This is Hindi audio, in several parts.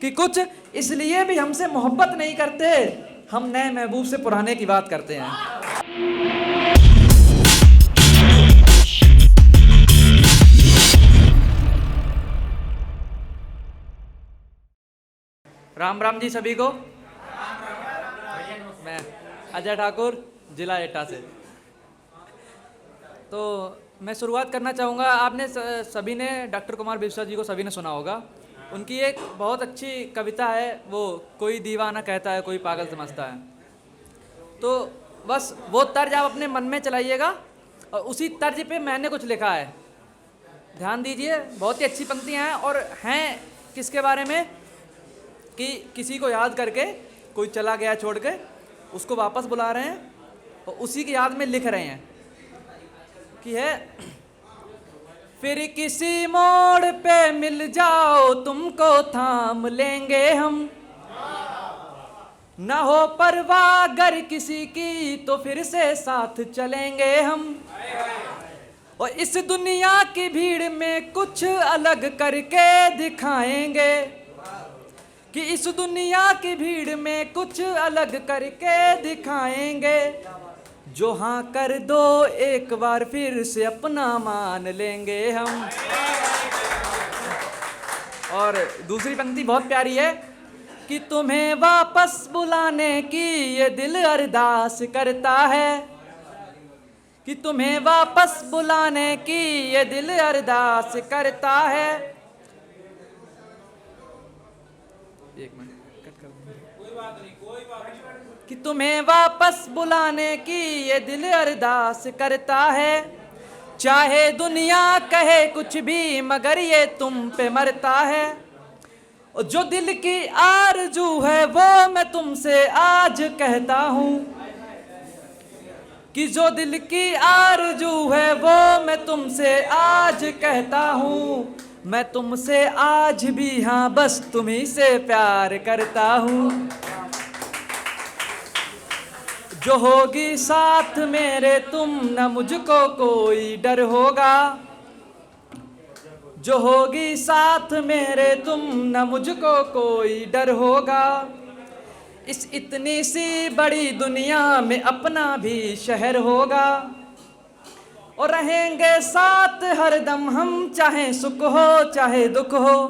कि कुछ इसलिए भी हमसे मोहब्बत नहीं करते, हम नए महबूब से पुराने की बात करते हैं। राम राम जी सभी को। मैं अजय ठाकुर, जिला एटा से। तो मैं शुरुआत करना चाहूँगा। आपने सभी ने डॉक्टर कुमार विश्वास जी को सभी ने सुना होगा। उनकी एक बहुत अच्छी कविता है, वो कोई दीवाना कहता है कोई पागल समझता है। तो बस वो तर्ज आप अपने मन में चलाइएगा और उसी तर्ज पे मैंने कुछ लिखा है, ध्यान दीजिए। बहुत ही अच्छी पंक्तियाँ हैं और हैं किसके बारे में कि किसी को याद करके, कोई चला गया छोड़ के, उसको वापस बुला रहे हैं और उसी की याद में लिख रहे हैं कि है फिर किसी मोड़ पे मिल जाओ तुमको थाम लेंगे हम, ना हो परवाह अगर किसी की तो फिर से साथ चलेंगे हम। और इस दुनिया की भीड़ में कुछ अलग करके दिखाएंगे, कि इस दुनिया की भीड़ में कुछ अलग करके दिखाएंगे। जो हाँ कर दो एक बार फिर से अपना मान लेंगे हम। और दूसरी पंक्ति बहुत प्यारी है कि तुम्हें वापस बुलाने की ये दिल अरदास करता है, कि तुम्हें वापस बुलाने की ये दिल अरदास करता है। एक मिनट कट कर दूंगा। कोई बात नहीं, कोई बात नहीं। कि तुम्हें वापस बुलाने की ये दिल अरदास करता है, चाहे दुनिया कहे कुछ भी मगर ये तुम पे मरता है। और जो दिल की आरज़ू है वो मैं तुमसे आज कहता हूँ, कि जो दिल की आरज़ू है वो मैं तुमसे आज कहता हूँ। मैं तुमसे आज भी हाँ बस तुम्ही से प्यार करता हूँ। जो होगी साथ मेरे तुम न मुझको कोई डर होगा, जो होगी साथ मेरे तुम न मुझको कोई डर होगा। इस इतनी सी बड़ी दुनिया में अपना भी शहर होगा, और रहेंगे साथ हरदम हम चाहे सुख हो चाहे दुख हो,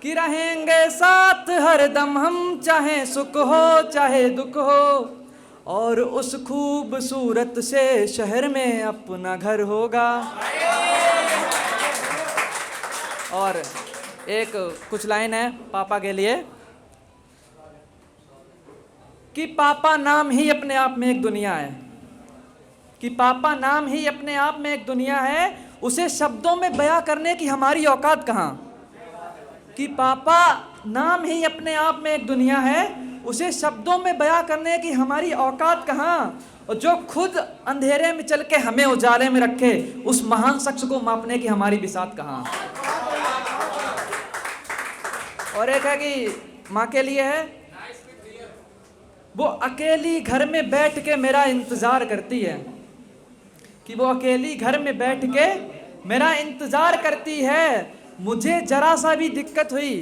कि रहेंगे साथ हरदम हम चाहे सुख हो चाहे दुख हो। और उस खूबसूरत से शहर में अपना घर होगा। और एक कुछ लाइन है पापा के लिए कि पापा नाम ही अपने आप में एक दुनिया है, कि पापा नाम ही अपने आप में एक दुनिया है, उसे शब्दों में बयां करने की हमारी औकात कहाँ। कि पापा नाम ही अपने आप में एक दुनिया है, उसे शब्दों में बयां करने की हमारी औकात कहाँ। और जो खुद अंधेरे में चल के हमें उजाले में रखे, उस महान शख्स को मापने की हमारी बिसात कहाँ। और एक है कि माँ के लिए है, वो अकेली घर में बैठ के मेरा इंतजार करती है, कि वो अकेली घर में बैठ के मेरा इंतजार करती है। मुझे जरा सा भी दिक्कत हुई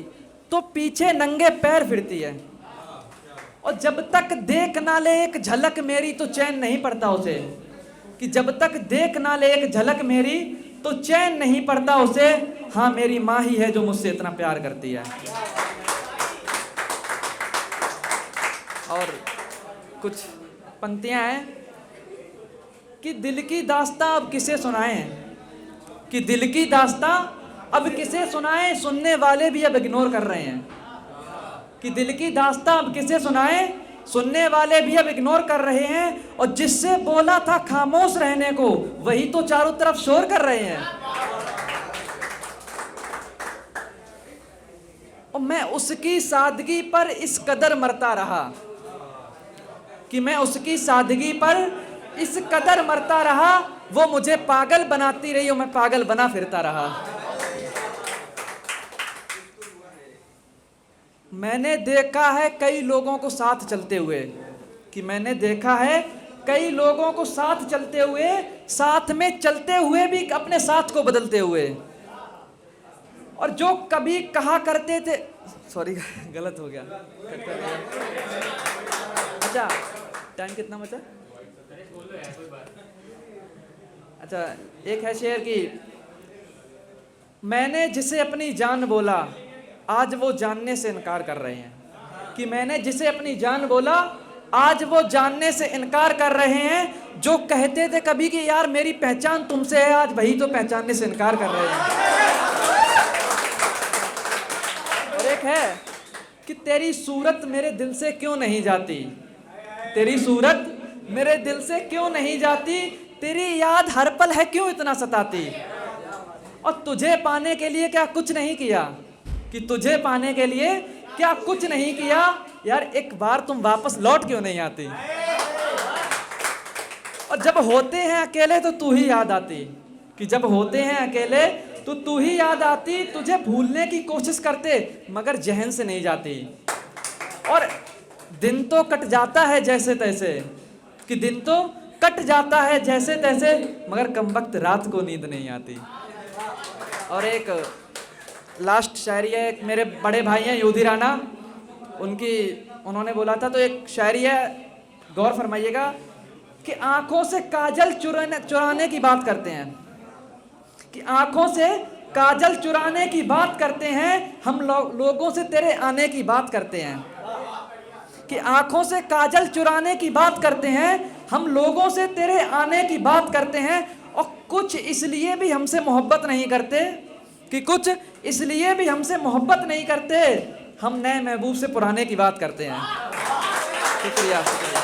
तो पीछे नंगे पैर फिरती है, और जब तक देख ना ले एक झलक मेरी तो चैन नहीं पड़ता उसे, कि जब तक देख ना ले एक झलक मेरी तो चैन नहीं पड़ता उसे। हाँ मेरी माँ ही है जो मुझसे इतना प्यार करती है। और कुछ पंक्तियां हैं कि दिल की दास्तां अब किसे सुनाएं, कि दिल की दास्तां अब किसे सुनाएं, सुनने वाले भी अब इग्नोर कर रहे हैं। कि दिल की दास्तां अब किसे सुनाएं, सुनने वाले भी अब इग्नोर कर रहे हैं। और जिससे बोला था खामोश रहने को, वही तो चारों तरफ शोर कर रहे हैं। और मैं उसकी सादगी पर इस कदर मरता रहा, कि मैं उसकी सादगी पर इस कदर मरता रहा, वो मुझे पागल बनाती रही और मैं पागल बना फिरता रहा। मैंने देखा है कई लोगों को साथ चलते हुए, कि मैंने देखा है कई लोगों को साथ चलते हुए, साथ में चलते हुए भी अपने साथ को बदलते हुए। और जो कभी कहा करते थे, सॉरी गलत हो गया, कट कर दिया। अच्छा टाइम कितना बचा? अच्छा एक है शेर कि मैंने जिसे अपनी जान बोला आज वो जानने से इनकार कर रहे हैं, कि मैंने जिसे अपनी जान बोला आज वो जानने से इनकार कर रहे हैं। जो कहते थे कभी कि यार मेरी पहचान तुमसे है, आज वही तो पहचानने से इनकार कर रहे हैं। और एक है कि तेरी सूरत मेरे दिल से क्यों नहीं जाती, तेरी सूरत मेरे दिल से क्यों नहीं जाती, तेरी याद हर पल है क्यों इतना सताती। और तुझे पाने के लिए क्या कुछ नहीं किया, कि तुझे पाने के लिए क्या कुछ नहीं किया, यार एक बार तुम वापस लौट क्यों नहीं आती। और जब होते हैं अकेले तो तू ही याद आती, कि जब होते हैं अकेले तो तू ही याद आती। तुझे भूलने की कोशिश करते मगर जहन से नहीं जाती। और दिन तो कट जाता है जैसे तैसे, कि दिन तो कट जाता है जैसे तैसे, मगर कमबख्त रात को नींद नहीं आती। और एक लास्ट शायरी है, एक मेरे बड़े भाई हैं योधी राणा, उन्होंने बोला था, तो एक शायरी है, गौर फरमाइएगा कि आंखों से काजल चुराने की बात करते हैं, कि आंखों से काजल चुराने की बात करते हैं, हम लोगों से तेरे आने की बात करते हैं। कि आंखों से काजल चुराने की बात करते हैं, हम लोगों से तेरे आने की बात करते हैं। और कुछ इसलिए भी हमसे मोहब्बत नहीं करते, कि कुछ इसलिए भी हमसे मोहब्बत नहीं करते, हम नए महबूब से पुराने की बात करते हैं। शुक्रिया शुक्रिया।